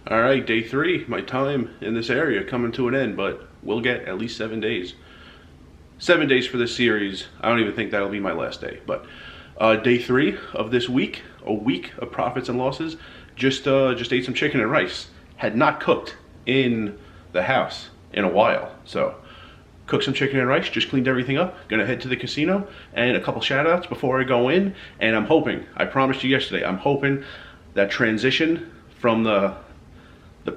All right, day 3. My time in this area coming to an end, but we'll get at least 7 days. 7 days for this series. I don't even think that'll be my last day, but day 3 of this week, a week of profits and losses. Just ate some chicken and rice. Had not cooked in the house in a while, so cooked some chicken and rice, just cleaned everything up. Gonna head to the casino, and a couple shout outs before I go in. And I'm hoping, I promised you yesterday, I'm hoping that transition from the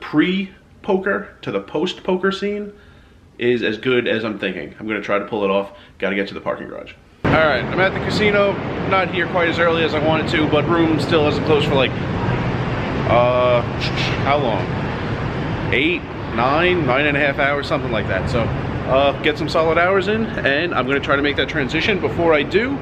pre-poker to the post-poker scene is as good as I'm thinking. I'm gonna try to pull it off. Gotta get to the parking garage. All right, I'm at the casino. Not here quite as early as I wanted to, but room still hasn't closed for like, how long? 8, 9, 9.5 hours, something like that. So get some solid hours in, and I'm gonna try to make that transition. Before I do,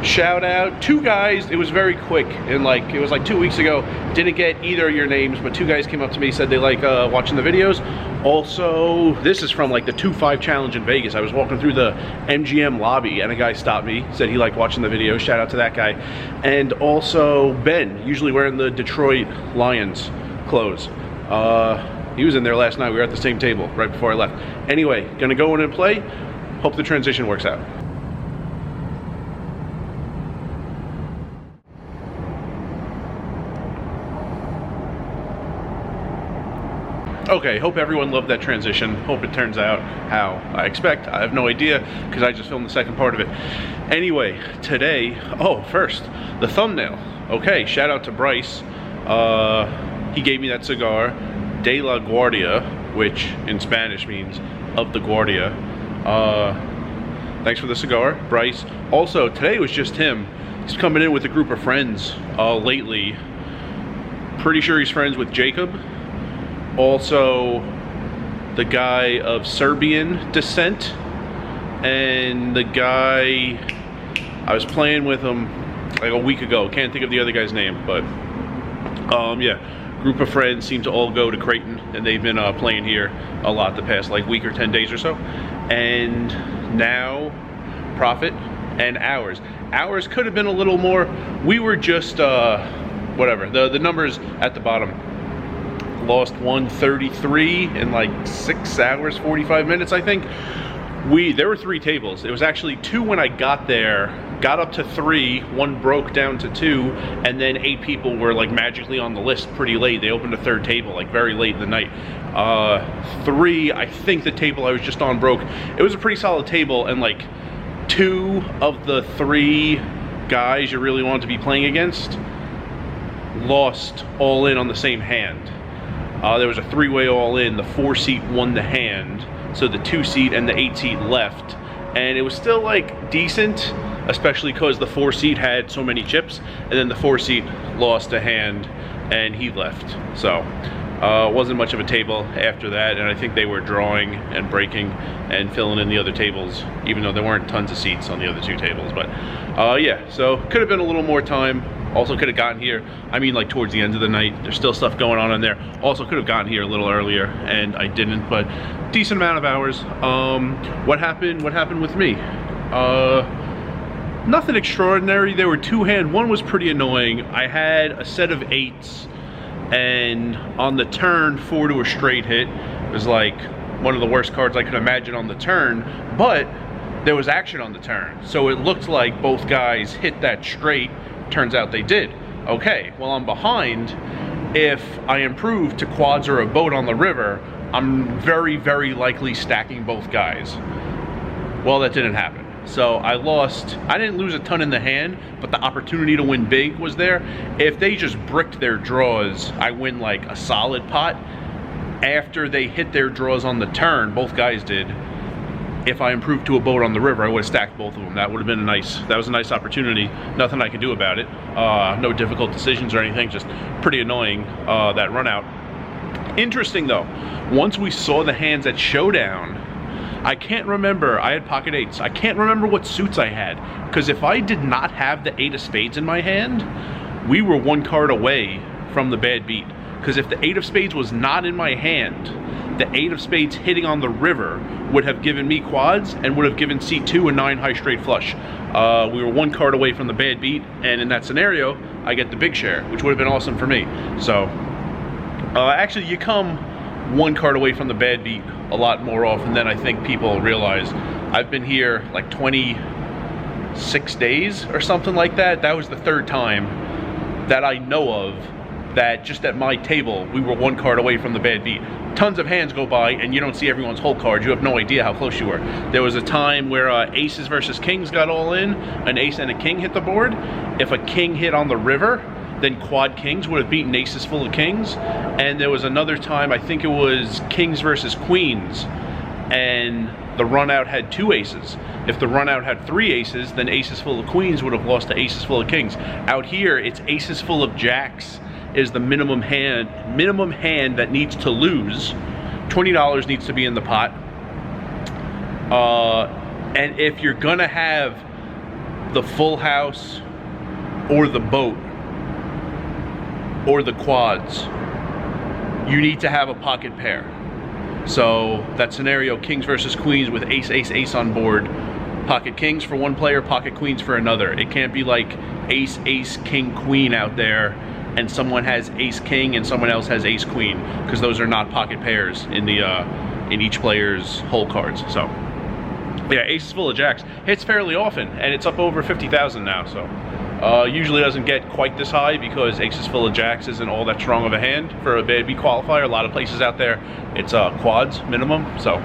shout out 2 guys. It was very quick, and it was like 2 weeks ago. Didn't get either of your names, but 2 guys came up to me, said they like watching the videos. Also, this is from like the 2-5 challenge in Vegas. I was walking through the MGM lobby and a guy stopped me, said he liked watching the video. Shout out to that guy. And also Ben, usually wearing the Detroit Lions clothes. He was in there last night. We were at the same table right before I left. Anyway, gonna go in and play. Hope the transition works out. Okay, hope everyone loved that transition. Hope it turns out how I expect. I have no idea, because I just filmed the second part of it. Anyway, today, first, the thumbnail. Okay, shout out to Bryce. He gave me that cigar, De La Guardia, which in Spanish means of the Guardia. Thanks for the cigar, Bryce. Also, today was just him. He's coming in with a group of friends lately. Pretty sure he's friends with Jacob. Also, the guy of Serbian descent, and the guy I was playing with him like a week ago. Can't think of the other guy's name, but yeah, group of friends seem to all go to Creighton, and they've been playing here a lot the past like week or 10 days or so. And now profit and hours. Hours could have been a little more. We were just whatever. The numbers at the bottom. Lost 133 in like 6 hours 45 minutes, I think. There were 3 tables. It was actually 2 when I got there, got up to 3, 1 broke down to 2, and then 8 people were like magically on the list pretty late. They opened a 3rd table like very late in the night. 3, I think the table I was just on broke. It was a pretty solid table, and like 2 of the 3 guys you really wanted to be playing against lost all in on the same hand. There was a 3-way all-in. The 4-seat won the hand, so the 2-seat and the 8-seat left, and it was still like decent, especially because the 4-seat had so many chips, and then the 4-seat lost a hand and he left. So wasn't much of a table after that, and I think they were drawing and breaking and filling in the other tables, even though there weren't tons of seats on the other 2 tables. But yeah, so could have been a little more time. Also could have gotten here, I mean like towards the end of the night. There's still stuff going on in there. Also could have gotten here a little earlier, and I didn't, but decent amount of hours. What happened with me? Nothing extraordinary. There were 2 hand. One was pretty annoying. I had a set of 8s, and on the turn, 4 to a straight hit. It was like one of the worst cards I could imagine on the turn, but there was action on the turn. So it looked like both guys hit that straight. Turns out they did. Okay, well, I'm behind. If I improve to quads or a boat on the river, I'm very, very likely stacking both guys. Well, that didn't happen. So I lost. I didn't lose a ton in the hand, but the opportunity to win big was there. If they just bricked their draws, I win like a solid pot. After they hit their draws on the turn, both guys did. If I improved to a boat on the river, I would have stacked both of them. That would have been that was a nice opportunity. Nothing I could do about it. No difficult decisions or anything, just pretty annoying, that run out. Interesting though, once we saw the hands at Showdown, I can't remember, I had pocket 8s. I can't remember what suits I had, because if I did not have the 8 of spades in my hand, we were 1 card away from the bad beat. Because if the 8 of spades was not in my hand, the 8 of spades hitting on the river would have given me quads and would have given C2 a 9 high straight flush. We were 1 card away from the bad beat, and in that scenario, I get the big share, which would have been awesome for me. So Actually, you come one card away from the bad beat a lot more often than I think people realize. I've been here like 26 days or something like that. That was the third time that I know of that just at my table we were one card away from the bad beat. Tons of hands go by and you don't see everyone's whole card. You have no idea how close you were. There was a time where aces versus kings got all in. An ace and a king hit the board. If a king hit on the river, then quad kings would have beaten aces full of kings. And there was another time, I think it was kings versus queens, and the run out had 2 aces. If the run out had 3 aces, then aces full of queens would have lost to aces full of kings. Out here, it's aces full of jacks is the minimum hand that needs to lose. $20 needs to be in the pot. And if you're gonna have the full house or the boat or the quads, you need to have a pocket pair. So that scenario, kings versus queens with ace, ace, ace on board. Pocket kings for one player, pocket queens for another. It can't be like ace, ace, king, queen out there and someone has ace, king and someone else has ace, queen, because those are not pocket pairs in the in each player's whole cards. So yeah, aces full of jacks hits fairly often, and it's up over 50,000 now. So usually doesn't get quite this high because aces full of jacks isn't all that strong of a hand for a bad beat qualifier. A lot of places out there, it's quads minimum. So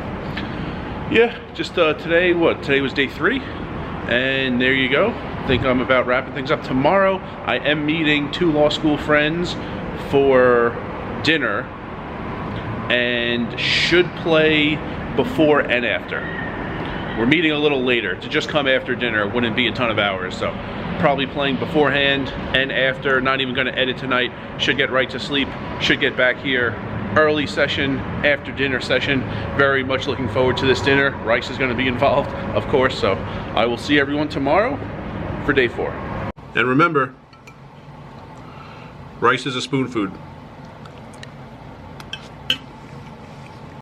yeah, just today was day 3, and there you go. I think I'm about wrapping things up. Tomorrow I am meeting 2 law school friends for dinner and should play before and after. We're meeting a little later. To just come after dinner wouldn't be a ton of hours, so probably playing beforehand and after. Not even going to edit tonight. Should get right to sleep. Should get back here early session, after dinner session. Very much looking forward to this dinner. Rice is going to be involved, of course, so I will see everyone tomorrow for day 4. And remember, rice is a spoon food.